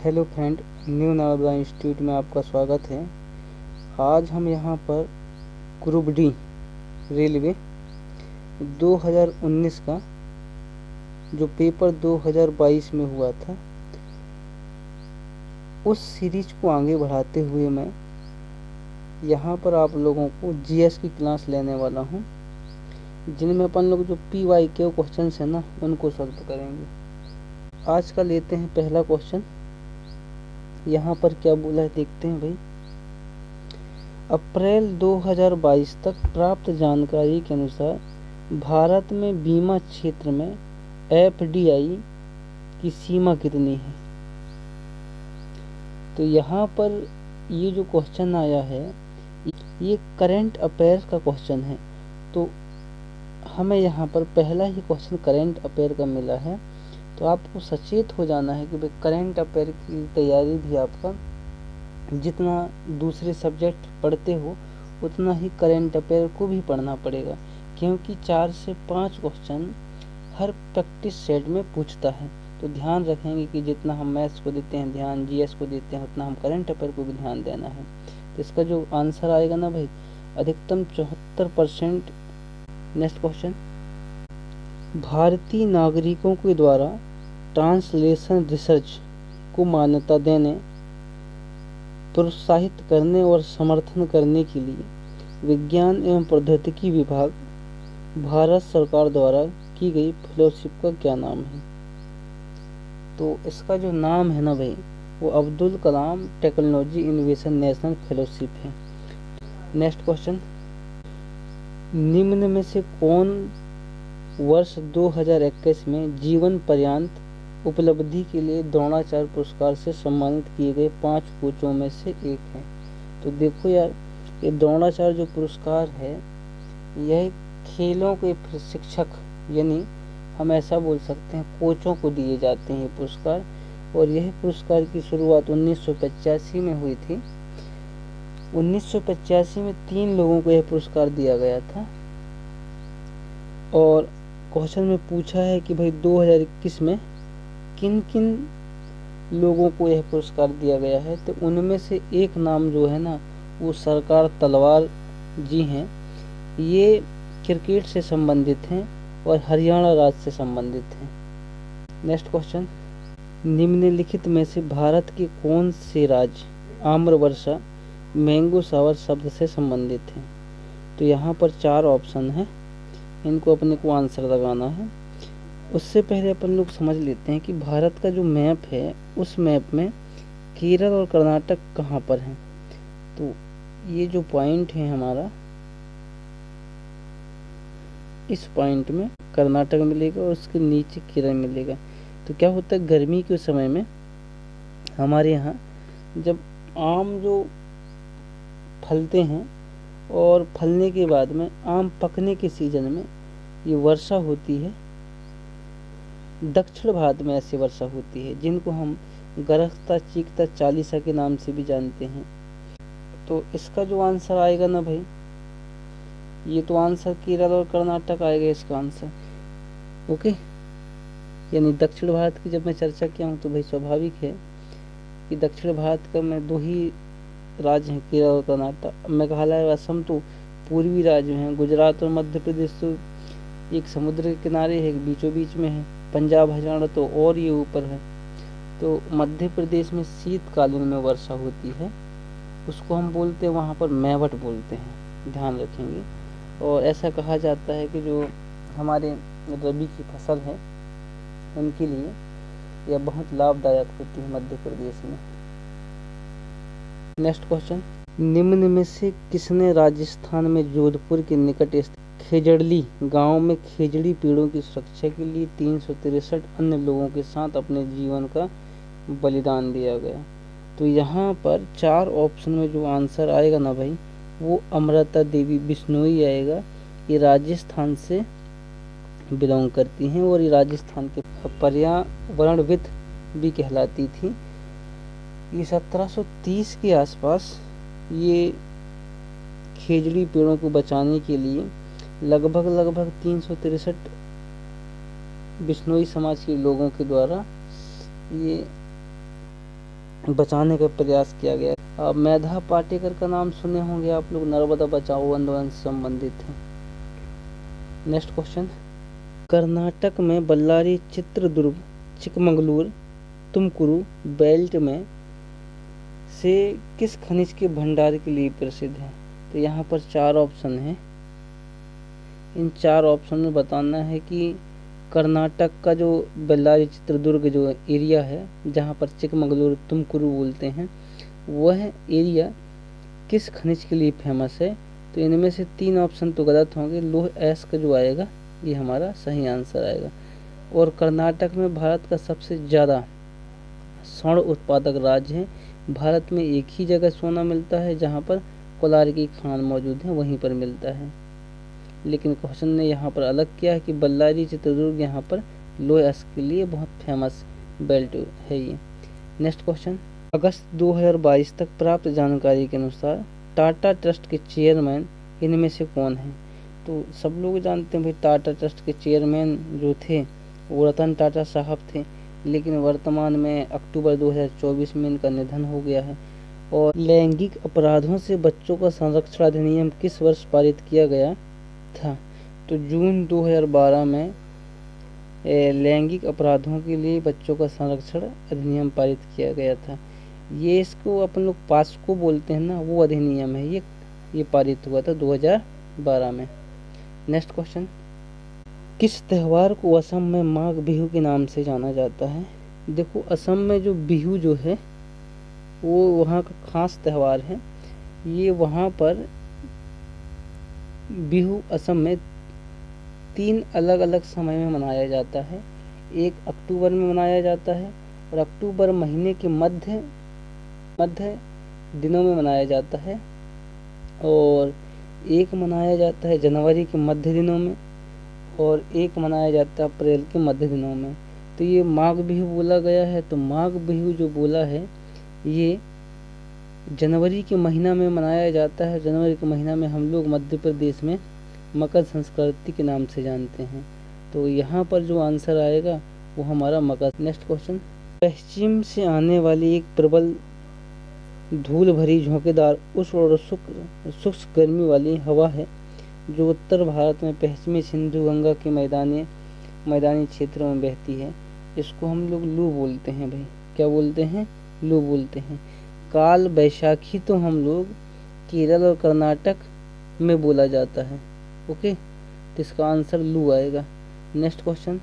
Hello friend, new Nalanda institute में आपका स्वागत है। आज हम यहाँ पर ग्रुप डी रेलवे 2019 का जो पेपर 2022 में हुआ था, उस सीरीज को आगे बढ़ाते हुए मैं यहाँ पर आप लोगों को जीएस की क्लास लेने वाला हूँ, जिनमें अपन लोग जो PYQ क्वेश्चन है ना, उनको सॉल्व करेंगे। आज का लेते हैं पहला क्वेश्चन। यहाँ पर क्या बोला है देखते हैं भाई। अप्रैल 2022 तक प्राप्त जानकारी के अनुसार भारत में बीमा क्षेत्र में FDI की सीमा कितनी है। तो यहाँ पर ये जो क्वेश्चन आया है, ये करंट अफेयर्स का क्वेश्चन है। तो हमें यहाँ पर पहला ही क्वेश्चन करंट अफेयर का मिला है, तो आपको सचेत हो जाना है कि भाई करंट अफेयर की तैयारी भी आपका जितना दूसरे सब्जेक्ट पढ़ते हो उतना ही करंट अफेयर को भी पढ़ना पड़ेगा, क्योंकि 4 से 5 क्वेश्चन हर प्रैक्टिस सेट में पूछता है। तो ध्यान रखेंगे कि जितना हम मैथ्स को देते हैं ध्यान, जीएस को देते हैं, उतना हम करंट अफेयर को भी ध्यान देना है। तो इसका जो आंसर आएगा ना भाई, अधिकतम 74%। नेक्स्ट क्वेश्चन, भारतीय नागरिकों के द्वारा ट्रांसलेशन रिसर्च को मान्यता देने, प्रोत्साहित करने और समर्थन करने के लिए विज्ञान एवं प्रौद्योगिकी विभाग भारत सरकार द्वारा की गई फेलोशिप का क्या नाम है। तो इसका जो नाम है ना भाई, वो Abdul Kalam technology innovation national fellowship है। नेक्स्ट क्वेश्चन, निम्न में से कौन वर्ष 2021 में जीवन पर्यंत उपलब्धि के लिए द्रोणाचार्य पुरस्कार से सम्मानित किए गए 5 कोचों में से एक है। तो देखो यार, ये द्रोणाचार्य जो पुरस्कार है, यह खेलों के प्रशिक्षक यानी हम ऐसा बोल सकते हैं कोचों को दिए जाते हैं ये पुरस्कार। और यह पुरस्कार की शुरुआत 1985 में हुई थी। 1985 में 3 लोगों को यह पुरस्कार दिया गया था। और क्वेश्चन में पूछा है कि भाई 2021 में किन किन लोगों को यह पुरस्कार दिया गया है। तो उनमें से एक नाम जो है ना, वो सरकार तलवार जी हैं। ये क्रिकेट से संबंधित हैं और हरियाणा राज्य से संबंधित हैं। नेक्स्ट क्वेश्चन, निम्नलिखित में से भारत के कौन से राज्य आम्रवर्षा मैंगो सावर शब्द से संबंधित हैं। तो यहाँ पर 4 ऑप्शन है, इनको अपने को आंसर लगाना है। उससे पहले अपन लोग समझ लेते हैं कि भारत का जो मैप है, उस मैप में केरल और कर्नाटक कहाँ पर हैं। तो ये जो पॉइंट है हमारा, इस पॉइंट में कर्नाटक मिलेगा और उसके नीचे केरल मिलेगा। तो क्या होता है, गर्मी के समय में हमारे यहाँ जब आम जो फलते हैं और फलने के बाद में आम पकने के सीजन में ये वर्षा होती है। दक्षिण भारत में ऐसी वर्षा होती है, जिनको हम गरजता चीखता चालीसा के नाम से भी जानते हैं। तो इसका जो आंसर आएगा ना भाई, ये तो आंसर केरल और कर्नाटक आएगा इसका आंसर। ओके, यानी दक्षिण भारत की जब मैं चर्चा किया हूँ तो भाई स्वाभाविक है कि दक्षिण भारत का में 2 ही राज्य हैं, केरल और कर्नाटक। मेघालय व असम तो पूर्वी राज्य हैं। गुजरात और मध्य प्रदेश तो एक समुद्र के किनारे है, बीचों बीच में है। पंजाब हरियाणा तो और ये ऊपर है। तो मध्य प्रदेश में शीतकालीन में वर्षा होती है, उसको हम बोलते हैं वहाँ पर मेवट बोलते हैं, ध्यान रखेंगे। और ऐसा कहा जाता है कि जो हमारे रबी की फसल है, उनके लिए यह बहुत लाभदायक होती है मध्य प्रदेश में। नेक्स्ट क्वेश्चन, निम्न में से किसने राजस्थान में जोधपुर के निकट स्थित खेजड़ली गांव में खेजड़ी पेड़ों की सुरक्षा के लिए 363 अन्य लोगों के साथ अपने जीवन का बलिदान दिया गया। तो यहाँ पर 4 ऑप्शन में जो आंसर आएगा ना भाई, वो अमृता देवी बिश्नोई आएगा। ये राजस्थान से बिलोंग करती हैं और ये राजस्थान के पर्यावरणविद भी कहलाती थी। ये 1730 के आसपास ये खेजड़ी पेड़ों को बचाने के लिए लगभग 363 बिश्नोई समाज के लोगों के द्वारा ये बचाने का प्रयास किया गया। मेधा पाटेकर का नाम सुने होंगे आप लोग, नर्मदा बचाओ आंदोलन से संबंधित है। नेक्स्ट क्वेश्चन, कर्नाटक में बल्लारी, चित्रदुर्ग, चिकमंगलूर, तुमकुरू बेल्ट में से किस खनिज के भंडार के लिए प्रसिद्ध है? तो यहाँ पर 4 ऑप्शन हैं। इन 4 ऑप्शन में बताना है कि कर्नाटक का जो बल्लारी, चित्रदुर्ग जो एरिया है, जहाँ पर चिकमंगलूर, तुमकुरू बोलते हैं, वह एरिया किस खनिज के लिए फेमस है? तो इनमें से 3 ऑप्शन तो गलत होंगे। लोह एस का जो आएगा ये हमारा सही आंसर आएगा। और कर्नाटक में भारत का सबसे ज़्यादा स्वर्ण उत्पादक राज्य है। भारत में एक ही जगह सोना मिलता है जहाँ पर कोलार की खान मौजूद है, वहीं पर मिलता है। लेकिन क्वेश्चन ने यहाँ पर अलग किया है कि बल्लारी, चित्रदुर्ग यहाँ पर लोह एस के लिए बहुत फेमस बेल्ट है ये। नेक्स्ट क्वेश्चन, अगस्त 2022 तक प्राप्त जानकारी के अनुसार टाटा ट्रस्ट के चेयरमैन इनमें से कौन है? तो सब लोग जानते हैं भाई, टाटा ट्रस्ट के चेयरमैन जो थे वो रतन टाटा साहब थे, लेकिन वर्तमान में अक्टूबर 2024 में इनका निधन हो गया है। और लैंगिक अपराधों से बच्चों का संरक्षण अधिनियम किस वर्ष पारित किया गया था? तो जून 2012 में लैंगिक अपराधों के लिए बच्चों का संरक्षण अधिनियम पारित किया गया था। ये इसको अपन लोग पास्को बोलते हैं ना, वो अधिनियम है ये पारित हुआ था 2012 में। नेक्स्ट क्वेश्चन, किस त्यौहार को असम में माघ बिहू के नाम से जाना जाता है? देखो, असम में जो बिहू जो है वो वहाँ का खास त्यौहार है। ये वहाँ पर बिहू असम में 3 अलग अलग समय में मनाया जाता है। एक अक्टूबर में मनाया जाता है और अक्टूबर महीने के मध्य दिनों में मनाया जाता है, और एक मनाया जाता है जनवरी के मध्य दिनों में, और एक मनाया जाता है अप्रैल के मध्य दिनों में। तो ये माघ बिहू बोला गया है। तो माघ बिहू जो बोला है ये जनवरी के महीना में मनाया जाता है। जनवरी के महीना में हम लोग मध्य प्रदेश में मकर संस्कृति के नाम से जानते हैं। तो यहाँ पर जो आंसर आएगा वो हमारा मकर। नेक्स्ट क्वेश्चन, पश्चिम से आने वाली एक प्रबल धूल भरी झोंकेदार उष्ण और शुष्क गर्मी वाली हवा है जो उत्तर भारत में पश्चिमी सिंधु गंगा के मैदानी क्षेत्रों में बहती है। इसको हम लोग लू बोलते हैं भाई। क्या बोलते हैं? लू बोलते हैं। काल बैशाखी तो हम लोग केरल और कर्नाटक में बोला जाता है। ओके, तो इसका आंसर लू आएगा। नेक्स्ट क्वेश्चन,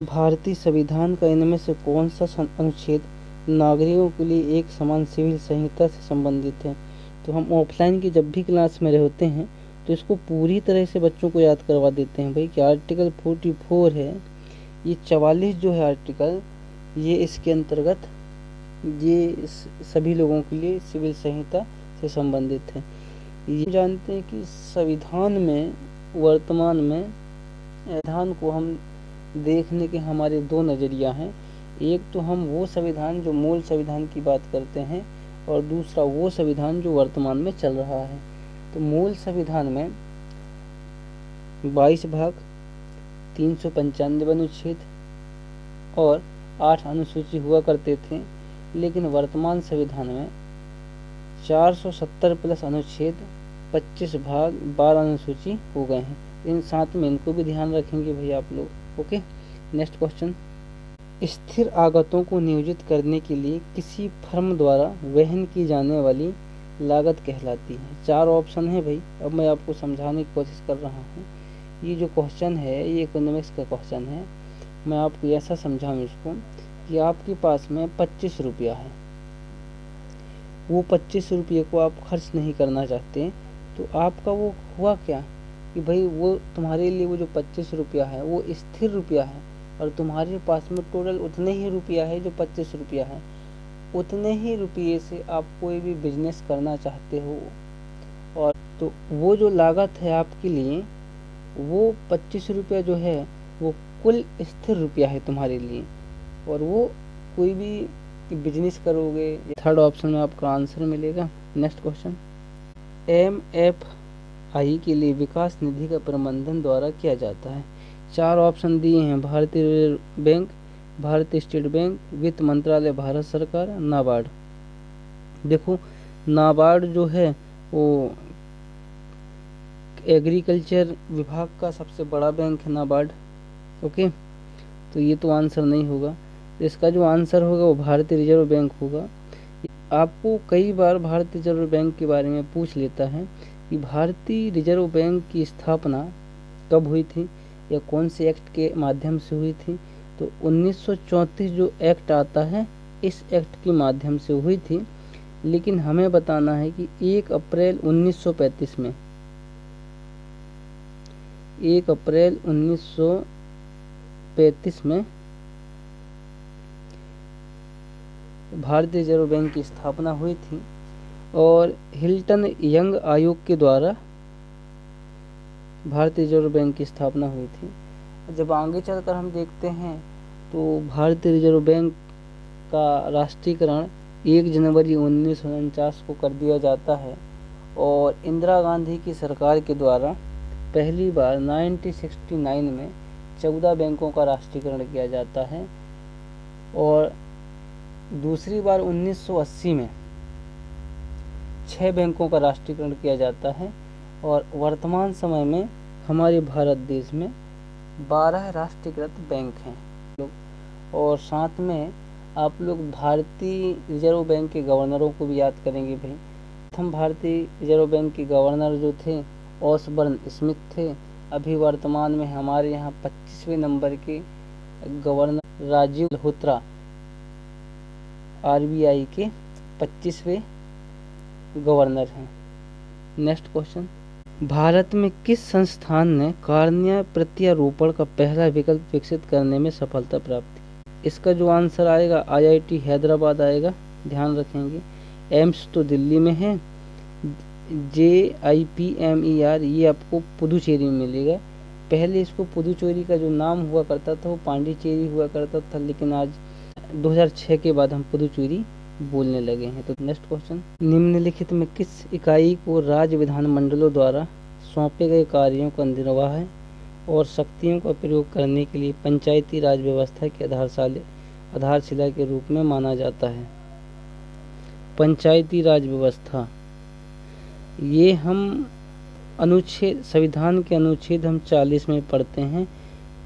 भारतीय संविधान का इनमें से कौन सा अनुच्छेद नागरिकों के लिए एक समान सिविल संहिता से संबंधित है? तो हम ऑफलाइन की जब भी क्लास में रहते हैं तो इसको पूरी तरह से बच्चों को याद करवा देते हैं भाई कि आर्टिकल 44 है, ये 44 जो है आर्टिकल, ये इसके अंतर्गत ये सभी लोगों के लिए सिविल संहिता से संबंधित है। ये जानते हैं कि संविधान में वर्तमान में संविधान को हम देखने के हमारे 2 नज़रिया हैं। एक तो हम वो संविधान जो मूल संविधान की बात करते हैं, और दूसरा वो संविधान जो वर्तमान में चल रहा है। तो मूल संविधान में 22 भाग, 395 अनुच्छेद और 8 अनुसूची हुआ करते थे, लेकिन वर्तमान संविधान में 470 प्लस अनुच्छेद, 25 भाग, 12 अनुसूची हो गए हैं। इन साथ में इनको भी ध्यान रखेंगे भाई आप लोग। ओके, नेक्स्ट क्वेश्चन, स्थिर आगतों को नियोजित करने के लिए किसी फर्म द्वारा वहन की जाने वाली लागत कहलाती है? 4 ऑप्शन है भाई। अब मैं आपको समझाने की कोशिश कर रहा हूँ। ये जो क्वेश्चन है ये इकोनॉमिक्स का क्वेश्चन है। मैं आपको ऐसा समझाऊँ इसको कि आपके पास में 25 रुपया है, वो 25 रुपये को आप खर्च नहीं करना चाहते, तो आपका वो हुआ क्या कि भाई वो तुम्हारे लिए वो जो 25 रुपया है वो स्थिर रुपया है, और तुम्हारे पास में टोटल उतने ही रुपया है जो 25 रुपया है। उतने ही रुपये से आप कोई भी बिजनेस करना चाहते हो, और तो वो जो लागत है आपके लिए वो 25 रुपया जो है वो कुल स्थिर रुपया है तुम्हारे लिए, और वो कोई भी बिजनेस करोगे। 3rd ऑप्शन में आपका आंसर मिलेगा। नेक्स्ट क्वेश्चन, MFI के लिए विकास निधि का प्रबंधन द्वारा किया जाता है? 4 ऑप्शन दिए हैं, भारतीय बैंक, भारतीय स्टेट बैंक, वित्त मंत्रालय भारत सरकार, नाबार्ड। देखो नाबार्ड जो है वो एग्रीकल्चर विभाग का सबसे बड़ा बैंक है नाबार्ड। ओके, तो ये तो आंसर नहीं होगा। इसका जो आंसर होगा वो भारतीय रिजर्व बैंक होगा। आपको कई बार भारतीय रिजर्व बैंक के बारे में पूछ लेता है कि भारतीय रिजर्व बैंक की स्थापना कब हुई थी या कौन से एक्ट के माध्यम से हुई थी। तो 1934 जो एक्ट आता है इस एक्ट के माध्यम से हुई थी, लेकिन हमें बताना है कि 1 अप्रैल 1935 में 1 अप्रैल 1935 में भारतीय रिजर्व बैंक की स्थापना हुई थी और हिल्टन यंग आयोग के द्वारा भारतीय रिजर्व बैंक की स्थापना हुई थी। जब आगे चलकर हम देखते हैं तो भारतीय रिजर्व बैंक का राष्ट्रीयकरण 1 जनवरी 1949 को कर दिया जाता है और इंदिरा गांधी की सरकार के द्वारा पहली बार 1969 में 14 बैंकों का राष्ट्रीयकरण किया जाता है और दूसरी बार 1980 में 6 बैंकों का राष्ट्रीयकरण किया जाता है और वर्तमान समय में हमारे भारत देश में 12 राष्ट्रीयकृत बैंक हैं। और साथ में आप लोग भारतीय रिजर्व बैंक के गवर्नरों को भी याद करेंगे भाई। प्रथम भारतीय रिजर्व बैंक के गवर्नर जो थे ऑसबर्न स्मिथ थे। अभी वर्तमान में हमारे यहाँ 25वें नंबर के गवर्नर राजीव मल्होत्रा RBI के 25वें गवर्नर हैं। नेक्स्ट क्वेश्चन, भारत में किस संस्थान ने कार्निया प्रत्यारोपण का पहला विकल्प विकसित करने में सफलता प्राप्त की। इसका जो आंसर आएगा IIT हैदराबाद आएगा, ध्यान रखेंगे। एम्स तो दिल्ली में है। JIPMER ये आपको पुदुचेरी में मिलेगा। पहले इसको पुदुचेरी का जो नाम हुआ करता था वो पांडिचेरी हुआ करता था, लेकिन आज 2006 के बाद हम पुदुचेरी बोलने लगे हैं। तो नेक्स्ट क्वेश्चन, निम्नलिखित में किस इकाई को राज्य विधानमंडलों द्वारा सौंपे गए कार्यों का निर्वाह और शक्तियों का प्रयोग करने के लिए पंचायती राज व्यवस्था की आधारशिला के रूप में माना जाता है। पंचायती राज व्यवस्था, ये हम अनुच्छेद संविधान के अनुच्छेद हम 40 में पढ़ते हैं,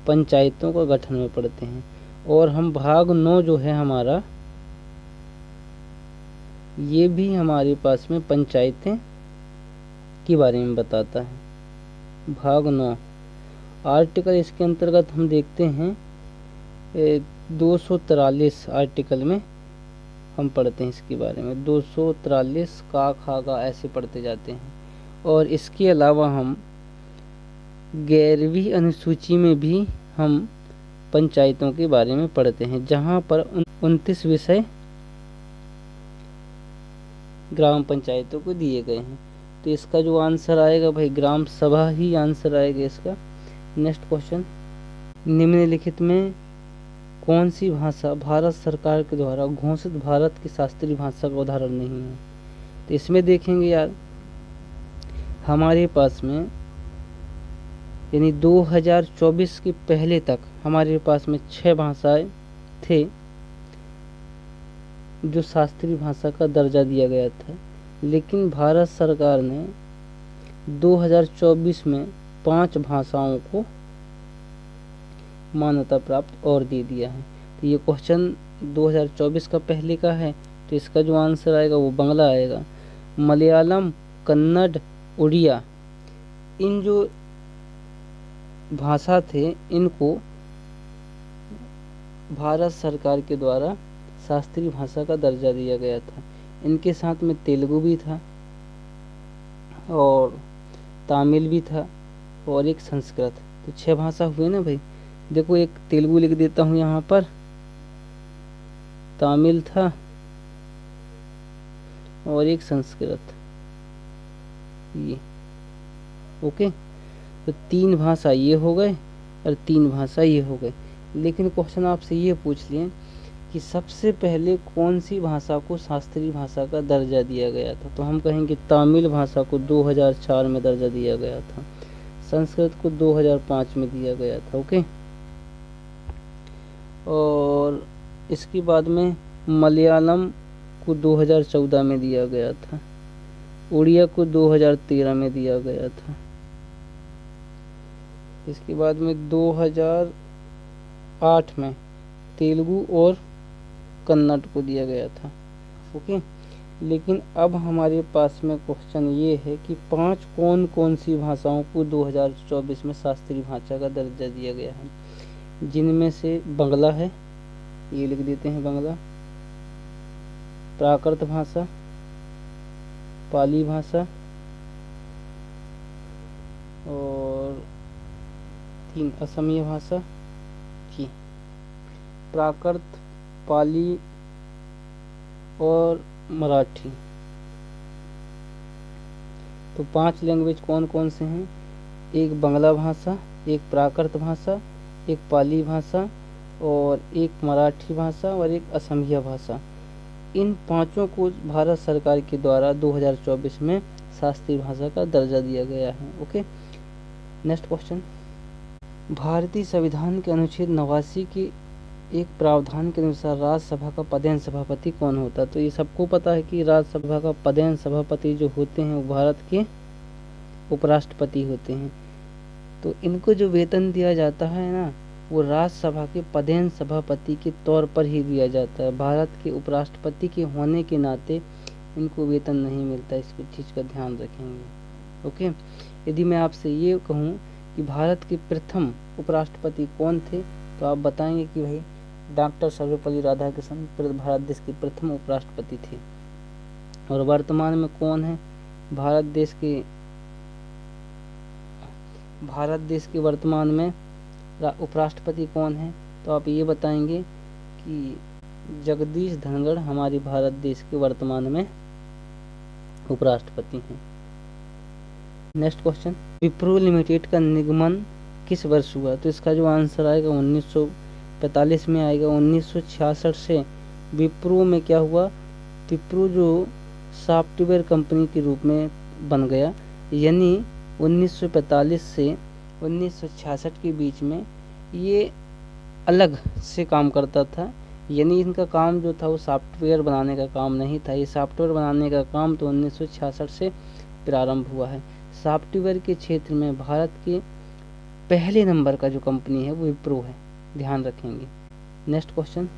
पंचायतों का गठन में पढ़ते हैं। और हम भाग 9 जो है हमारा, ये भी हमारे पास में पंचायतें के बारे में बताता है। भाग 9 आर्टिकल इसके अंतर्गत हम देखते हैं 243 आर्टिकल में हम पढ़ते हैं इसके बारे में। 243 का खागा ऐसे पढ़ते जाते हैं। और इसके अलावा हम 11वीं अनुसूची में भी हम पंचायतों के बारे में पढ़ते हैं, जहाँ पर 29 विषय ग्राम पंचायतों को दिए गए हैं। तो इसका जो आंसर आएगा भाई ग्राम सभा ही आंसर आएगा इसका। नेक्स्ट क्वेश्चन, निम्नलिखित में कौन सी भाषा भारत सरकार के द्वारा घोषित भारत की शास्त्रीय भाषा का उदाहरण नहीं है। तो इसमें देखेंगे यार, हमारे पास में यानी 2024 के पहले तक हमारे पास में 6 भाषाएं थे जो शास्त्रीय भाषा का दर्जा दिया गया था, लेकिन भारत सरकार ने 2024 में 5 भाषाओं को मान्यता प्राप्त और दे दिया है। तो ये क्वेश्चन 2024 का पहले का है, तो इसका जो आंसर आएगा वो बांग्ला आएगा। मलयालम, कन्नड़, उड़िया, इन जो भाषा थे इनको भारत सरकार के द्वारा शास्त्रीय भाषा का दर्जा दिया गया था। इनके साथ में तेलुगु भी था और तमिल भी था और एक संस्कृत। तो 6 भाषा हुए ना भाई। देखो एक तेलुगु लिख देता हूँ यहाँ पर, तमिल था और एक संस्कृत, ये ओके। तो 3 भाषा ये हो गए और 3 भाषा ये हो गए। लेकिन क्वेश्चन आपसे ये पूछ लिए कि सबसे पहले कौन सी भाषा को शास्त्रीय भाषा का दर्जा दिया गया था। तो हम कहेंगे तमिल भाषा को 2004 में दर्जा दिया गया था, संस्कृत को 2005 में दिया गया था, ओके। और इसके बाद में मलयालम को 2014 में दिया गया था, उड़िया को 2013 में दिया गया था, इसके बाद में 2008 में तेलुगु और कन्नड़ को दिया गया था। ओके, लेकिन अब हमारे पास में क्वेश्चन ये है कि 5 कौन कौन सी भाषाओं को 2024 में शास्त्रीय भाषा का दर्जा दिया गया है, जिनमें से बांग्ला है, ये लिख देते हैं बांग्ला, प्राकृत भाषा, पाली भाषा और 3 असमिया भाषा की, प्राकृत, पाली और मराठी। तो 5 लैंग्वेज कौन कौन से हैं? एक बांग्ला भाषा, एक प्राकृत भाषा, एक पाली भाषा और एक मराठी भाषा और एक असमिया भाषा। इन 5 को भारत सरकार के द्वारा 2024 में शास्त्रीय भाषा का दर्जा दिया गया है। Okay, next question. भारतीय संविधान के अनुच्छेद 89 के एक प्रावधान के अनुसार राज्यसभा का पदेन सभापति कौन होता है? तो ये सबको पता है कि राज्यसभा का पदेन सभापति जो होते हैं वो भारत के उपराष्ट्रपति होते हैं। तो इनको जो वेतन दिया जाता है ना, वो राज्यसभा के पदेन सभापति के तौर पर ही दिया जाता है। भारत के उपराष्ट्रपति के होने के नाते इनको वेतन नहीं मिलता, इसको चीज़ का ध्यान रखेंगे। ओके, यदि मैं आपसे ये कहूँ कि भारत के प्रथम उपराष्ट्रपति कौन थे, तो आप बताएंगे कि भाई डॉक्टर सर्वपल्ली राधाकृष्णन भारत देश के प्रथम उपराष्ट्रपति थे। और वर्तमान में कौन है भारत देश के वर्तमान में उपराष्ट्रपति कौन है? तो आप ये बताएंगे कि जगदीश धनखड़ हमारे भारत देश के वर्तमान में उपराष्ट्रपति हैं। नेक्स्ट क्वेश्चन, विप्रो लिमिटेड का निगमन किस वर्ष हुआ? तो इसका जो आंसर आएगा 1945 में आएगा। 1966 से विप्रो में क्या हुआ, विप्रो जो सॉफ्टवेयर कंपनी के रूप में बन गया, यानी 1945 से 1966 के बीच में ये अलग से काम करता था। यानी इनका काम जो था वो सॉफ्टवेयर बनाने का काम नहीं था, ये सॉफ्टवेयर बनाने का काम तो 1966 से प्रारंभ हुआ है। सॉफ्टवेयर के क्षेत्र में भारत के पहले नंबर का जो कंपनी है वो विप्रो है, ध्यान रखेंगे। नेक्स्ट क्वेश्चन,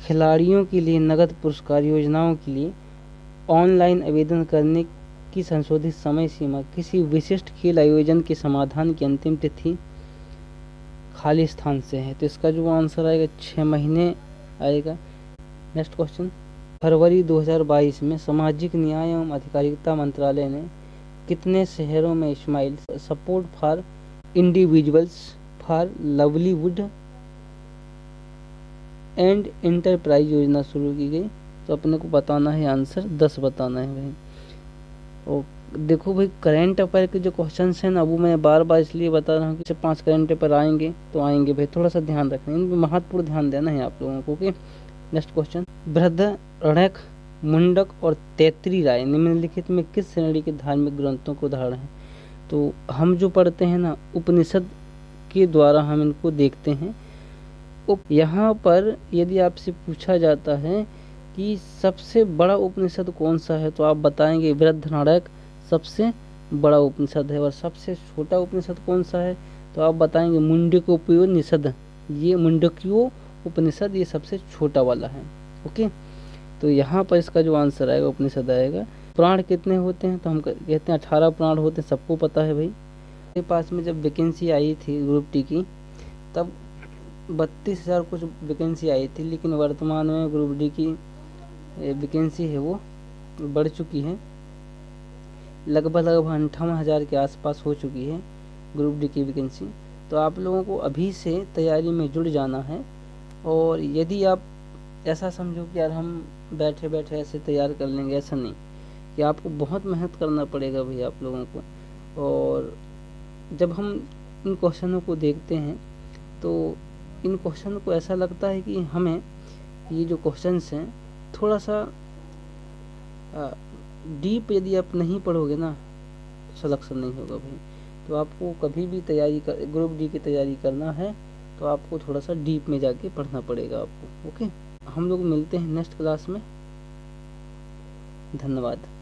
खिलाड़ियों के लिए नगद पुरस्कार योजनाओं के लिए ऑनलाइन आवेदन करने की संशोधित समय सीमा किसी विशिष्ट खेल आयोजन के समाधान की अंतिम तिथि खाली स्थान से है। तो इसका जो आंसर आएगा 6 महीने आएगा। नेक्स्ट क्वेश्चन, फरवरी 2022 में सामाजिक न्याय एवं अधिकारिता मंत्रालय ने कितने शहरों में smile support for individuals for livelihood and enterprise योजना शुरू की गई? तो अपने को बताना है आंसर, 10 बताना है भाई। और देखो भाई, करंट अफेयर के जो क्वेश्चंस हैं ना, वो मैं बार बार इसलिए बता रहा हूँ कि 5 करंट अफेयर आएंगे तो आएंगे भाई, थोड़ा सा ध्यान रखना, इनमें महत्वपूर्ण ध्यान देना है आप लोगों को। Okay, next question, Brihadaranyaka, Mundaka और तैत्तिरीय राय निम्नलिखित में किस श्रेणी के धार्मिक ग्रंथों को उदाहरण है? तो हम जो पढ़ते हैं ना, उपनिषद के द्वारा हम इनको देखते हैं। यहाँ पर यदि आपसे पूछा जाता है कि सबसे बड़ा उपनिषद कौन सा है, तो आप बताएंगे बृहदारण्यक सबसे बड़ा उपनिषद है। और सबसे छोटा उपनिषद कौन सा है, तो आप बताएंगे मुंडकोपनिषद। ये मुंडक्यो उपनिषद ये सबसे छोटा वाला है। ओके, तो यहाँ पर इसका जो आंसर आएगा उपनिषद आएगा। पुराण कितने होते हैं, तो हम कहते हैं 18 पुराण होते हैं, सबको पता है भाई। मेरे पास में जब वैकेंसी आई थी ग्रुप टी की, तब 32,000 कुछ वैकेंसी आई थी, लेकिन वर्तमान में ग्रुप डी की वैकेंसी है वो बढ़ चुकी है, लगभग 58,000 के आसपास हो चुकी है ग्रुप डी की वैकेंसी। तो आप लोगों को अभी से तैयारी में जुड़ जाना है। और यदि आप ऐसा समझो कि यार हम बैठे बैठे ऐसे तैयार कर लेंगे, ऐसा नहीं, कि आपको बहुत मेहनत करना पड़ेगा भाई आप लोगों को। और जब हम इन क्वेश्चनों को देखते हैं तो इन क्वेश्चन को ऐसा लगता है कि हमें ये जो क्वेश्चंस हैं थोड़ा सा डीप यदि आप नहीं पढ़ोगे ना, सिलेक्शन नहीं होगा भाई। तो आपको कभी भी ग्रुप डी की तैयारी करना है तो आपको थोड़ा सा डीप में जाके पढ़ना पड़ेगा आपको। ओके, हम लोग मिलते हैं नेक्स्ट क्लास में। धन्यवाद।